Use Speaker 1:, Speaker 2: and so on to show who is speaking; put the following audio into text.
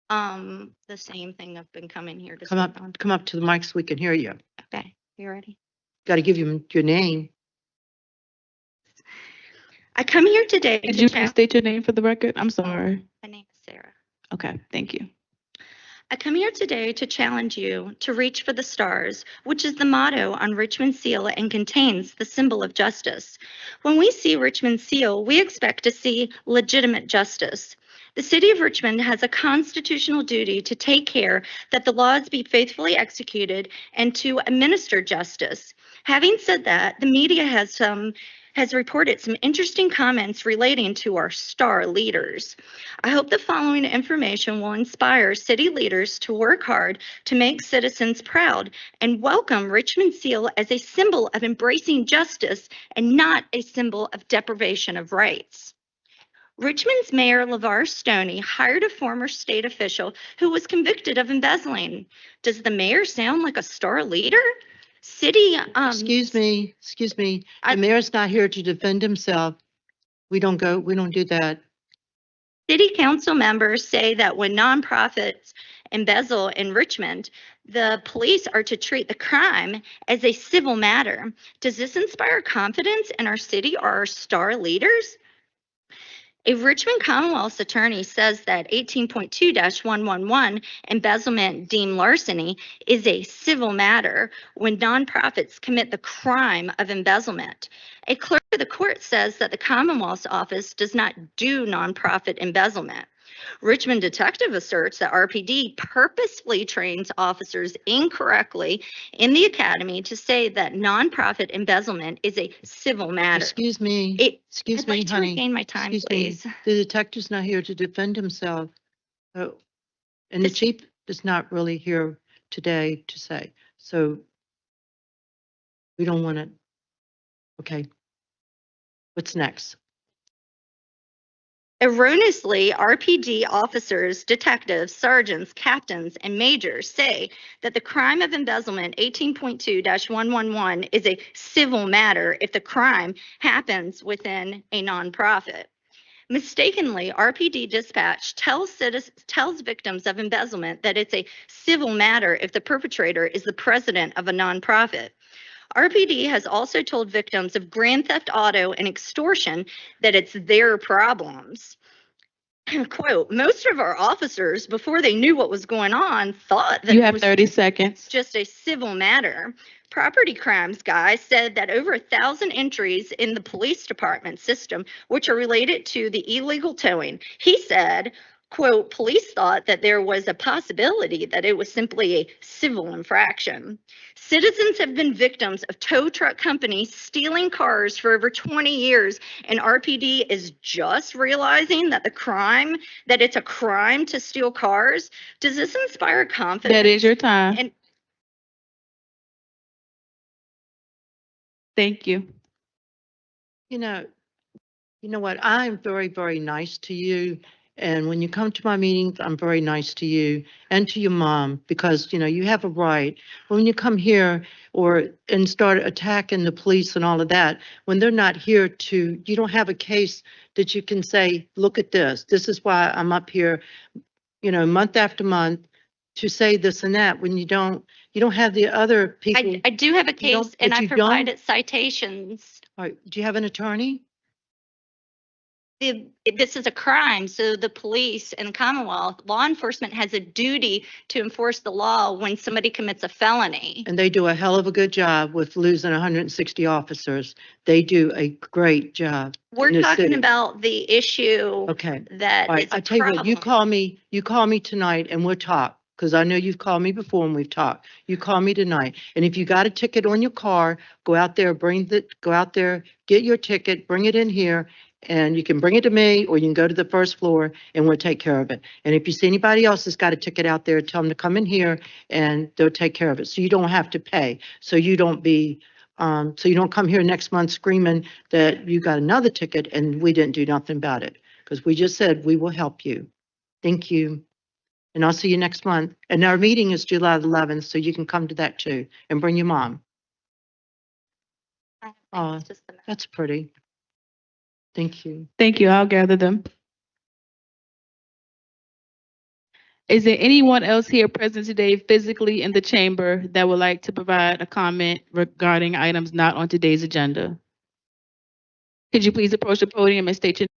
Speaker 1: The same thing I've been coming here to
Speaker 2: Come
Speaker 1: speak
Speaker 2: up,
Speaker 1: on.
Speaker 2: come up to the mic so we can hear you.
Speaker 1: Okay, you ready?
Speaker 2: Got to give you your name.
Speaker 1: I come here today
Speaker 3: Could
Speaker 1: to
Speaker 3: you please state your name for the record? I'm sorry.
Speaker 1: My name is Sarah.
Speaker 3: Okay, thank you.
Speaker 1: I come here today to challenge you to reach for the stars, which is the motto on Richmond's seal and contains the symbol of justice. When we see Richmond's seal, we expect to see legitimate justice. The City of Richmond has a constitutional duty to take care that the laws be faithfully executed and to administer justice. Having said that, the media has reported some interesting comments relating to our star leaders. I hope the following information will inspire city leaders to work hard to make citizens proud and welcome Richmond Seal as a symbol of embracing justice and not a symbol of deprivation of rights. Richmond's Mayor Levar Stoney hired a former state official who was convicted of embezzling. Does the mayor sound like a star leader? City,
Speaker 2: Excuse me. The mayor's not here to defend himself. We don't do that.
Speaker 1: City council members say that when nonprofits embezzle in Richmond, the police are to treat the crime as a civil matter. Does this inspire confidence in our city or our star leaders? A Richmond Commonwealth's attorney says that 18.2-111, embezzlement deemed larceny, is a civil matter when nonprofits commit the crime of embezzlement. A clerk of the court says that the Commonwealth's office does not do nonprofit embezzlement. Richmond detective asserts that RPD purposefully trains officers incorrectly in the academy to say that nonprofit embezzlement is a civil matter.
Speaker 2: Excuse me.
Speaker 1: I'd like to regain my time, please.
Speaker 2: The detective's not here to defend himself. Oh, and the chief is not really here today to say. So we don't want to. Okay. What's next?
Speaker 1: Erroneously, RPD officers, detectives, sergeants, captains, and majors say that the crime of embezzlement 18.2-111 is a civil matter if the crime happens within a nonprofit. Mistakenly, RPD dispatch tells victims of embezzlement that it's a civil matter if the perpetrator is the president of a nonprofit. RPD has also told victims of grand theft auto and extortion that it's their problems. Quote, most of our officers, before they knew what was going on, thought that
Speaker 3: You
Speaker 1: it
Speaker 3: have
Speaker 1: was
Speaker 3: 30 seconds.
Speaker 1: just a civil matter. Property crimes guy said that over 1,000 entries in the police department system, which are related to the illegal towing, he said, quote, police thought that there was a possibility that it was simply a civil infraction. Citizens have been victims of tow truck companies stealing cars for over 20 years, and RPD is just realizing that it's a crime to steal cars. Does this inspire confidence?
Speaker 3: That is your time.
Speaker 1: And
Speaker 3: thank you.
Speaker 2: You know what? I'm very, very nice to you. And when you come to my meetings, I'm very nice to you and to your mom because, you have a right. When you come here and start attacking the police and all of that, when they're not here you don't have a case that you can say, look at this. This is why I'm up here, month after month to say this and that when you don't have the other people.
Speaker 1: I do have a
Speaker 2: You don't-
Speaker 1: case and
Speaker 2: but
Speaker 1: I
Speaker 2: you don't?
Speaker 1: provided citations.
Speaker 2: All right, do you have an attorney?
Speaker 1: This is a crime, so the police and the Commonwealth, law enforcement has a duty to enforce the law when somebody commits a felony.
Speaker 2: And they do a hell of a good job with losing 160 officers. They do a great job.
Speaker 1: We're
Speaker 2: in the
Speaker 1: talking
Speaker 2: city.
Speaker 1: about the issue
Speaker 2: Okay.
Speaker 1: that
Speaker 2: All right,
Speaker 1: is a
Speaker 2: I tell you
Speaker 1: problem.
Speaker 2: what, you call me tonight and we'll talk. Because I know you've called me before and we've talked. You call me tonight. And if you got a ticket on your car, go out there, get your ticket, bring it in here. And you can bring it to me or you can go to the first floor and we'll take care of it. And if you see anybody else that's got a ticket out there, tell them to come in here and they'll take care of it. So you don't have to pay. So you don't come here next month screaming that you got another ticket and we didn't do nothing about it. Because we just said we will help you. Thank you. And I'll see you next month. And our meeting is July 11th, so you can come to that too and bring your mom. Oh, that's pretty. Thank you.
Speaker 3: Thank you. I'll gather them. Is there anyone else here present today physically in the chamber that would like to provide a comment regarding items not on today's agenda? Could you please approach the podium and state your